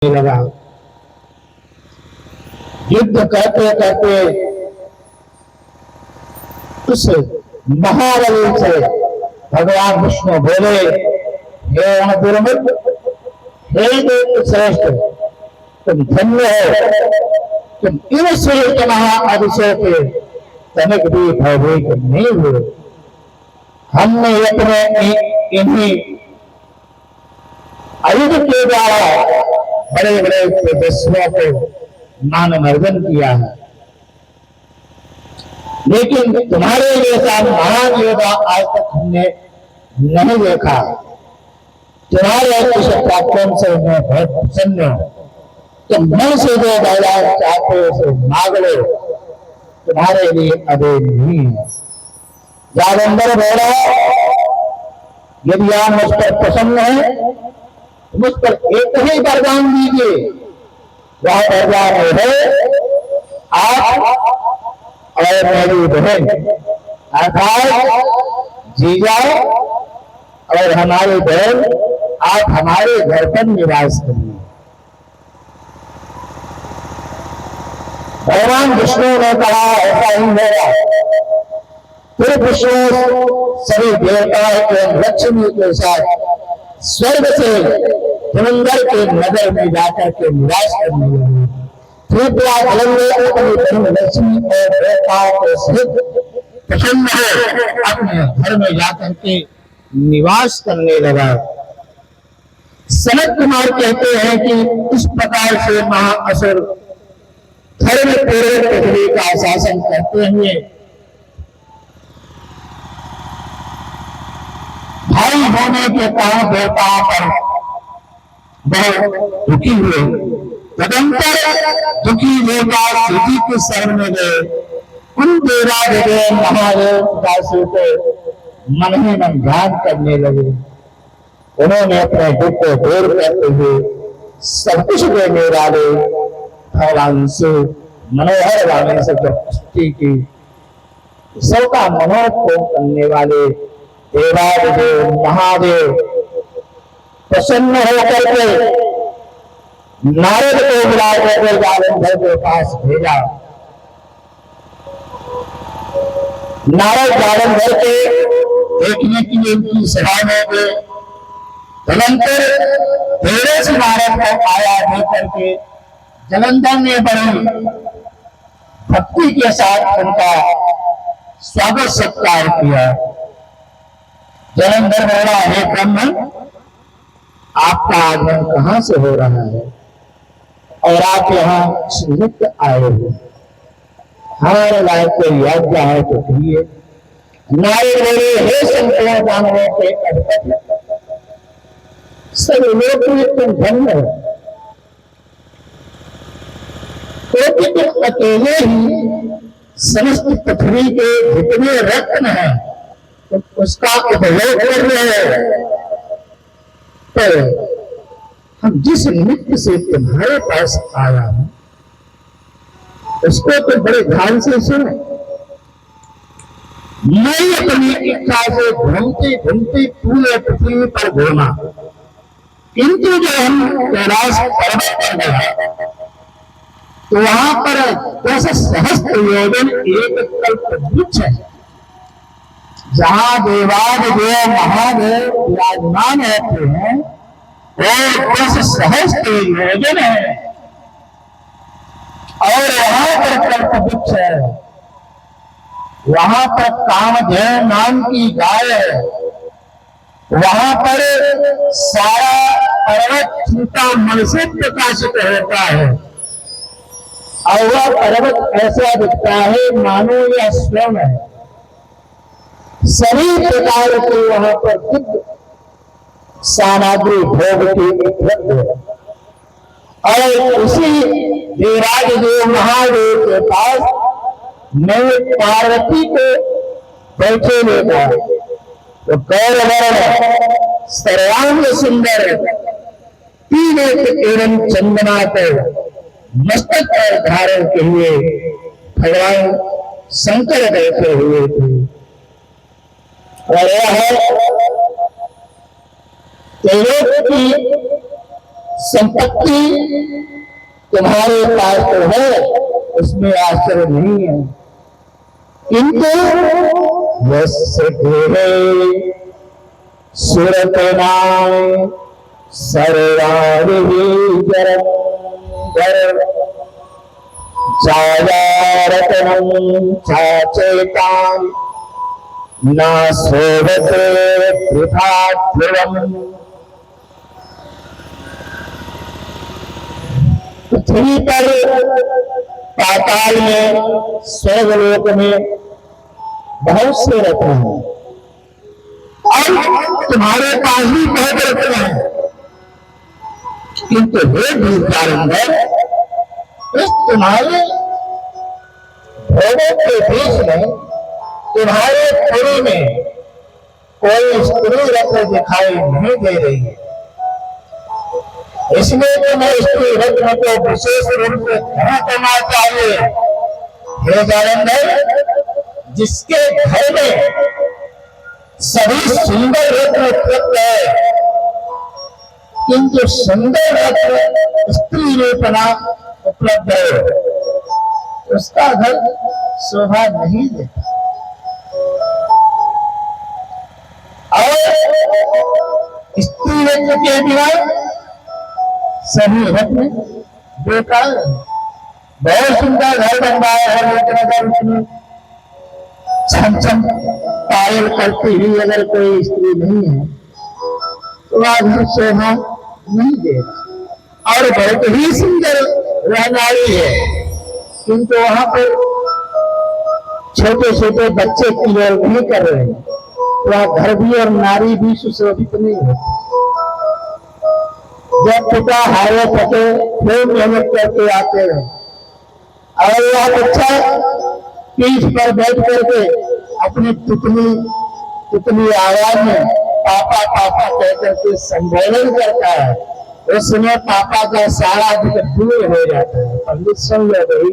लगा। युद्ध करते करते उस महाबली से भगवान विष्णु बोले, हे रणदुर्मद, हे देव श्रेष्ठ, तुम धन्य हो, तुम इन श्रेष्ठ महाअभिषेक तनिक भी भयभीत नहीं हुए। हमने अपने इन्हीं आयुध के द्वारा बड़े बड़े तेजस्वियों को मान मर्दन किया है, लेकिन तुम्हारे जैसा महान योद्धा आज तक हमने नहीं देखा। तुम्हारे कुछ पराक्रम से मैं बहुत प्रसन्न हूं। तुम मन से जो वरदान चाहते हो उसे मांग लो, तुम्हारे लिए अभी नहीं है। जालंधर बोला, यदि आप मुझ पर प्रसन्न हैं, मुझ पर एक ही वरदान दीजिए। वह वरदान है आप और मेरी बहन अर्थात जीजा और हमारी बहन, आप हमारे घर पर निवास करिए। भगवान विष्णु ने कहा, ऐसा ही होगा। फिर विष्णु सभी देवताओं के लक्ष्मी के साथ स्वर्ग से जलंधर के नगर में जाकर के निवास करने लगे। कृपया जलंधर अपनी बहन लक्ष्मी और देवताओं के सहित प्रसन्न हो अपने घर में जाकर के निवास करने लगा। सनत कुमार कहते हैं कि इस प्रकार से महाअसुर धर्म पूरे पृथ्वी का शासन करते हुए भाई होने के कारण देवताओं पर बहुत दुखी हुए। तदंतर दुखी देवता सूची के शरण में गए। उन देवादेव महादेव दासों को मन ही मन ध्यान करने लगे। उन्होंने अपने दुख को दूर करते हुए सब कुछ देने वाले भगवान से मनोहर वाणी से पुष्टि की। सबका मनोहर करने वाले देवादेव महादेव प्रसन्न होकर के नारद को बुला कर जालंधर के पास भेजा। नारद जालंधर के देखने के लिए उनकी सभा में गए। जलंधर धीरे से नारद को आया देख करके जलंधर ने बड़ी भक्ति के साथ उनका स्वागत सत्कार किया। जलंधर बोला, हे ब्राह्मण, आपका आगमन कहां से हो रहा है और आप यहाँ निमित्त आए हो? हमारे लायक कोई आज्ञा है तो कहिए। नारद बोले, हे संतों दानवों के अधिपति, सभी लोग तुम धन्य हो, क्योंकि तुम अकेले ही समस्त पृथ्वी के जितने रत्न हैं तुम उसका उपयोग कर रहे हो। तो हम जिस निमित्त से तुम्हारे पास आया हूं उसको तो बड़े ध्यान से सुनो। मैं अपनी इच्छा से घूमती घूमती पूरे पृथ्वी पर घूमा, किंतु जब हम कैलाश पर्वत पर गए तो वहां पर 10 सहस्त्र योजन एक कल्पवृक्ष है, जहां देवादेव महादेव विराजमान होते हैं वो 10 सहस्त्र योजन है। और वहां पर कल्पवृक्ष है, वहां पर कामधेनु नाम की गाय है, वहां पर सारा पर्वत चिंतामणि से प्रकाशित होता है और वह पर्वत ऐसा दिखता है मानो यह स्वयं है। सभी प्रकार के वहां पर दिव्य सामग्री भोग की उपलब्ध है। और उसी देवादेव महादेव के पास मैं पार्वती को बैठे देखा तो गौरवर्ण सर्वांग सुंदर तीन एवं चंदना को मस्तक पर धारण के हुए भगवान शंकर बैठे हुए थे। और यह त्रिलोक की संपत्ति तुम्हारे पास तो है, उसमें आश्चर्य नहीं है, किंतु यस्य गृहे सुरतनाय सर्वाणि जरं जायारतनं चाचेतां न शोभते वृथा ध्रुवम्। पृथ्वी पर, पाताल में, स्वर्गलोक में बहुत से रत्न हैं और तुम्हारे पास भी बहुत रत्न हैं, किंतु हे भूतारंदर, इस तुम्हारे भोगों के बीच में, तुम्हारे पुरी में कोई स्त्री रत्न दिखाई नहीं दे रही है। इसलिए तो मैं स्त्री रत्न को विशेष रूप से ध्यान करना चाहिए। हे जालंधर, जिसके घर में सभी सुंदर रत्न उपलब्ध है, किंतु सुंदर रत्न स्त्री रूपना उपलब्ध है, उसका घर शोभा नहीं देता और स्त्री रत्न के बिना सभी रत्न बेकार। बहुत सुंदर घर बनवाया है, लेकिन अगर उसमें छम छम पायल करती हुई अगर कोई स्त्री नहीं है तो वह घर शोभा नहीं देगा। और बहुत ही सुंदर वह नारी है, किंतु वहां पर छोटे छोटे बच्चे की लोग नहीं कर रहे हैं, वह घर भी और नारी भी सुशोभित नहीं होती। जब पिता हारे थके फिर मेहनत करके आते हैं और वह बच्चा पीठ पर बैठ करके अपनी तुतली आवाज में पापा पापा कह करके संबोधन करता है, उसमें पापा का सारा दुख दूर हो जाता है। पंडित सुन लो भाई,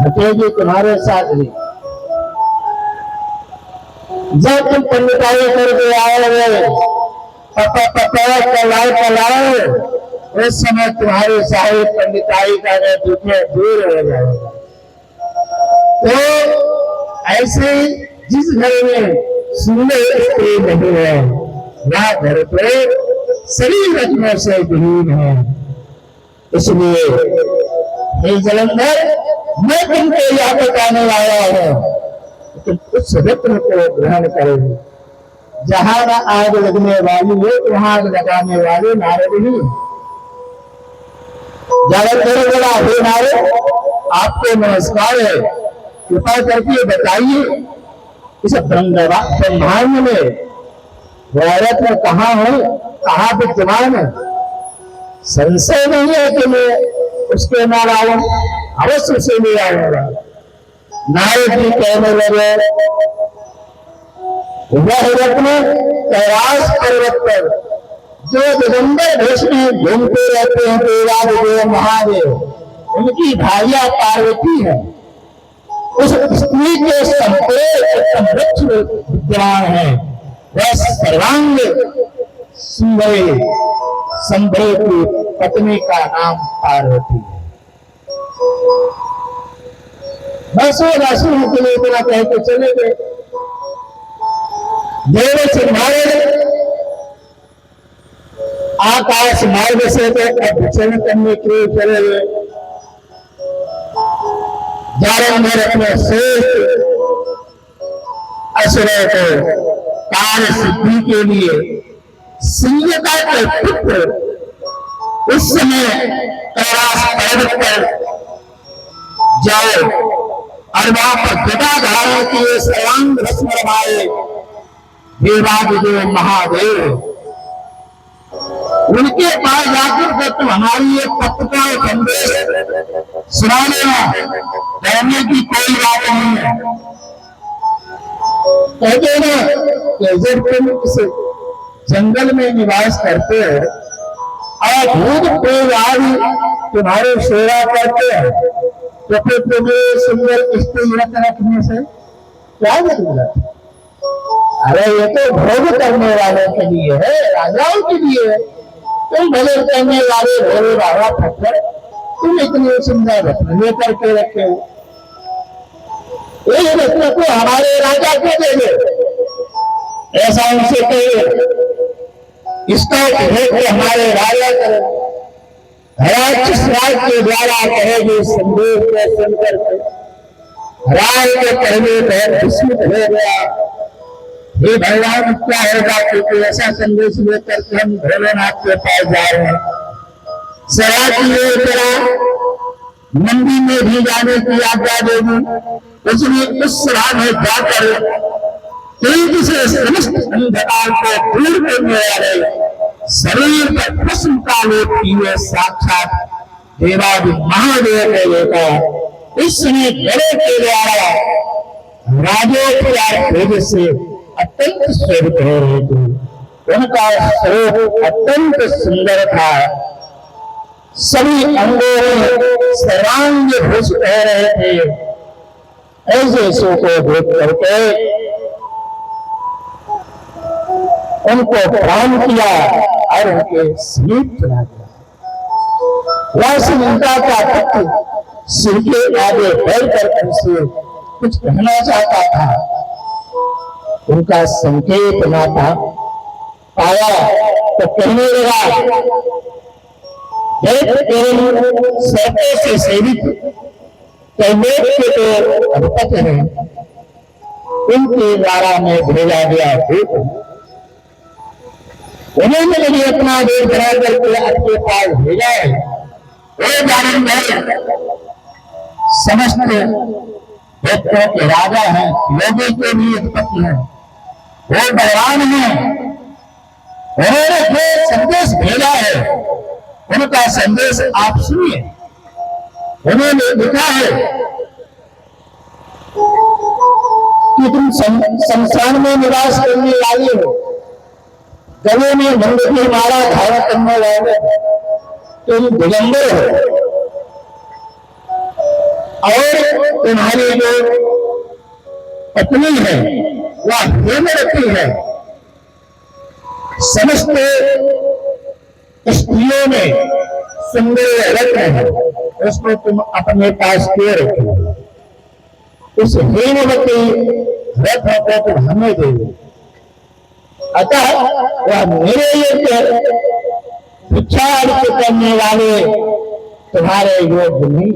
हटेगी तुम्हारे साथ भी। जब तुम पंडिताई करके आओगे पापा पापा कलाओ, उस समय तुम्हारे सारे पंडिताई का दुख दूर हो जाएगा। तो ऐसे जिस घर में सुंदर स्त्री नहीं है, वह घर पे सभी रत्नों से विहीन है। इसलिए हे जलंधर, मैं तुमको यह बताने आया हूं, तुम उस रत्न को ग्रहण करो। जहां न आग लगने वाली है वहां आग लगाने वाले नारद ही। जलंधर बोला, हे नारद, आपको नमस्कार है, कृपा करके बताइए इस ब्रह्मांड में वह रत्न कहाँ है, कहाँ विद्यमान है। संशय नहीं है कि मैं उसके न लाऊं, अवश्य से ले आऊंगा। नारद जी कहने लगे, वह रत्न कैलाश पर्वत पर जो दिगंबर भेष में घूमते रहते हैं देवादिदेव महादेव, उनकी भार्या पार्वती है। उस स्त्री के संपेत वृक्ष विद्यमान है, वह सर्वांग सुंदरी संभव की पत्नी का नाम पार्वती है। बस वो राशि के लिए इतना कह के चले गए। देव सिंहारे आकाश मार्ग से तो अभ्यचन करने के लिए चले गए। जालंधर अपने श्रेष्ठ असुरों को कार्य सिद्धि के लिए सिंहता के पुत्र उस समय कैलाश पर्वत पर जाओ और वहां पर गदा धारण किए सर्वांग रत्न रमाए देवादिदेव महादेव, उनके पास जाकर के तुम हमारी एक पत्र का संदेश सुना लेना, कहने की कोई बात नहीं है। कहते हैं जब तुम इस जंगल में निवास करते हो और भूत प्रेत आदि तुम्हारी सेवा करते हैं, तो फिर तुम्हें सुंदर स्त्री रत्न रखने से क्या जरूरत है? अरे ये तो भोग करने वालों के लिए है, राजाओं के लिए है। तुम भले कहने वाले भोले बाबा पत्थर, तुम इतने सुंदर रत्न लेकर के रखे हो, ये रत्न को हमारे राजा को दे दे, ऐसा उनसे कहिए। इसका भेद हमारे राजा करें, जिस राज के द्वारा कहेगी संदेश को सुनकर के राज के कहने बहुत विस्मित हो गया। हे भगवान, क्या होगा, क्योंकि ऐसा संदेश लेकर के हम भोलेनाथ के पास जा रहे हैं। सरा की तरह मंदिर में भी जाने की आज्ञा देगी। उसने उस सभा में जाकर तेज से समस्त अंधकार को दूर करने वाले शरीर पर कृष्ण का लेप किए साक्षात देवादि महादेव के बेटा इस समय बड़े के द्वारा राजोपचार तेज से अत्यंत शोभित हो रहे थे। उनका स्वरूप अत्यंत सुंदर था। सभी अंगों में सर्वांग भूषित हो रहे थे। ऐसे सो को देख करके उनको प्रणाम किया और उनके समीप चला गया। वह सुनीता का पुत्र सिर के आगे बैठकर उनसे कुछ कहना चाहता था। उनका संकेत ना था पाया तो कहने लगा, सैकड़ों से सेवित कैमेट के तो अधिपति हैं, उनके द्वारा में भेजा गया दूत, उन्होंने मुझे अपना देश बना करके आपके पास भेजा है। वो जानंद है, समस्त व्यक्तियों के राजा हैं, लोगों के भी अधिपति हैं, वो बलवान हैं। उन्होंने जो संदेश भेजा है उनका संदेश आप सुनिए। उन्होंने लिखा है कि तुम संसार में निवास करने वाले हो, गले में मंगती माला धारण करने वाले तुम दिगंबर हो, और तुम्हारी जो पत्नी है वह हेमवती है। समस्त स्त्रियों में सुंदर रत्न है, उसको तुम अपने पास क्यों रखो? उस हेमवती रत्न को तुम हमें दे दो। अतः वह मेरे लिए भिक्षा करने वाले तुम्हारे योग्य नहीं।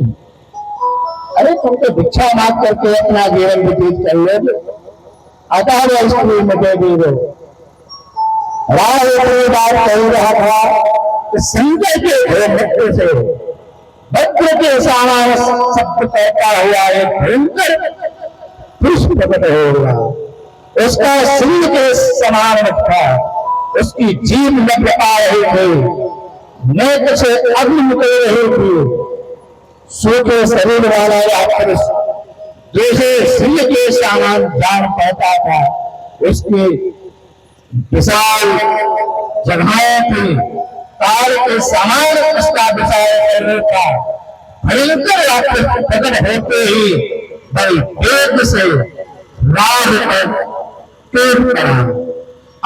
अरे तुम तो भिक्षा मांग करके अपना जीवन व्यतीत कर लोगे, अतः वह स्त्री मुझे दे दो। राज बात कह रहा था कि संजय के भक्ति से भद्र के सामान शब्द कहता हुआ एक भयंकर पुष्प प्रकट हो गया। उसका सिंह के समान था, उसकी जीभ लग आ रही थी, नेत्र से अग्नि निकल रही थी। सूखे शरीर वाला यह पुरुष जैसे सिंह के समान जान पाता था। उसकी विशाल जगहों की तार के समान उसका विशाल था। भयंकर राक्षस प्रकट होते ही बड़ी वेग से राह पर टूट पड़ा।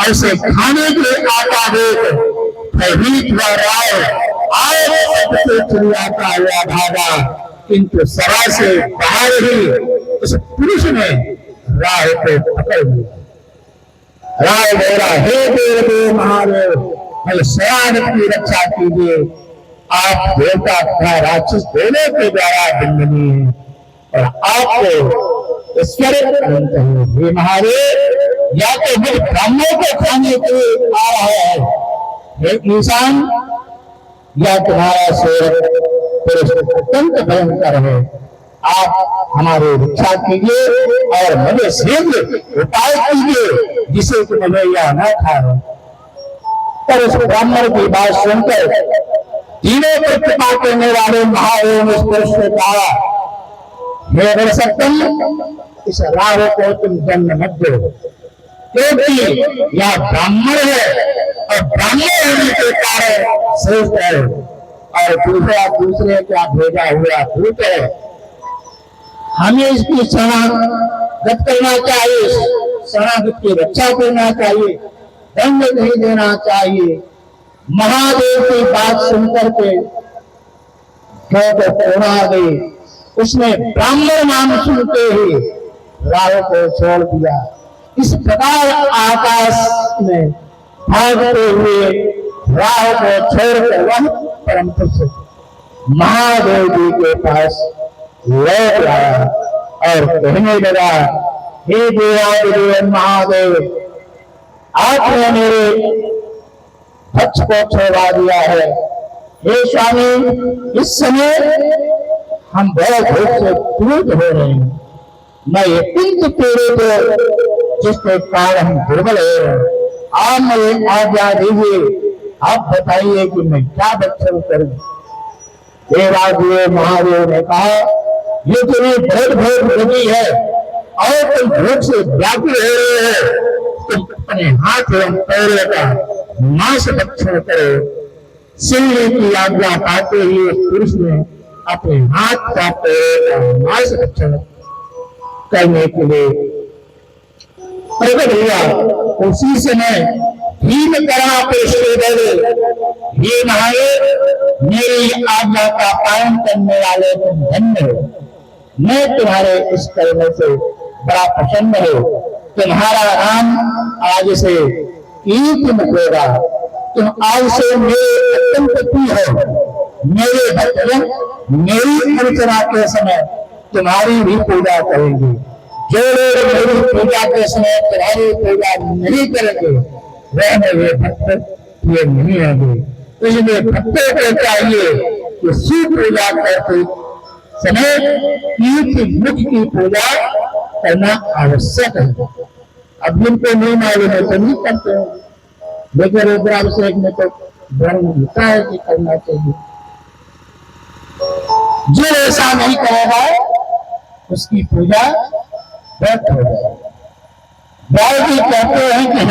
ऐसे खाने के आता देख भयभीत हुआ राय से चिल्लाता हुआ भागा, किंतु सभा से बाहर ही उस पुरुष ने राह को पकड़ लिया। राय बोला, हे देव महादेव, मैं शरण की रक्षा कीजिए। आप देवता तथा राक्षस दोनों के द्वारा दंडनीय है और आपको ईश्वर अनंत है। हे महादेव, या तो मुझ ब्राह्मणों को खाने के लिए आ रहा है हे इंसान, या तुम्हारा सेवक पुरुष अत्यंत भयंकर है। आप हमारी रक्षा कीजिए और मुझे शीघ्र उपाय कीजिए जिसे कि मुझे यह न खाए। पर उस ब्राह्मण की बात सुनकर तीनों पर कृपा करने वाले महादेव उस पुरुष ने कहा, हे वरसत्तम, इस राह को तुम जन्म मत दो, क्योंकि यह ब्राह्मण है और ब्राह्मण होने के कारण श्रेष्ठ है, और दूसरे का भेजा हुआ भूत है। हमें इसकी शरणागत करना चाहिए, शरणागत की रक्षा करना चाहिए, दंड नहीं देना चाहिए। महादेव की बात सुनकर के पूर्णा आ गई। उसने ब्राह्मण नाम सुनते ही राहु को छोड़ दिया। इस प्रकार आकाश में भागते हुए राहु को छोड़कर वह परम पुरुष महादेव जी के पास लौट आया और कहने लगा, हे देवादिदेव महादेव, आपने मेरे पक्ष को छोड़ा दिया है। हे स्वामी, इस समय हम बहुत भूख से पीड़ित हो रहे हैं। मैं ये पिंड पीड़ित जिसके कारण हम दुर्बल है। आप मुझे आज्ञा दीजिए, आप बताइए कि मैं क्या बच्चन करूं। देवादिदेव महादेव ने कहा, ये तुम्हें बहुत भूख लगी है और तुम भूख से व्याकुल हो रहे हो। तुम अपने हाथ एवं पैरों का मांस भक्षण करो। सिंह की आज्ञा पाते ही उस पुरुष ने अपने हाथ का पैरों का मांस भक्षण करने के लिए प्रकट हुआ। उसी समय भीम करा ये महादेव, मेरी आज्ञा का पालन करने वाले तुम धन्य हो। मैं तुम्हारे इस करने से बड़ा प्रसन्न हो। तुम्हारा नाम आज से कीर्तन होगा। तुम आज से मेरे अत्यंत प्रिय हो। मेरे भक्त मेरी अर्चना के समय तुम्हारी भी पूजा करेंगे। जो लोग मेरी पूजा के समय तुम्हारी पूजा नहीं करेंगे वह मेरे भक्त ये नहीं होंगे। तो इसलिए भक्तों को चाहिए कि शिव पूजा करते समय कीर्ति मुख की पूजा करना आवश्यक है। अब जिनको नहीं मालूम है तो नहीं करते हो, लेकिन रुद्राभिषेक में तो धर्म होता है कि करना चाहिए। जो ऐसा नहीं करेगा उसकी पूजा व्यर्थ हो जाएगी। कहते हैं कि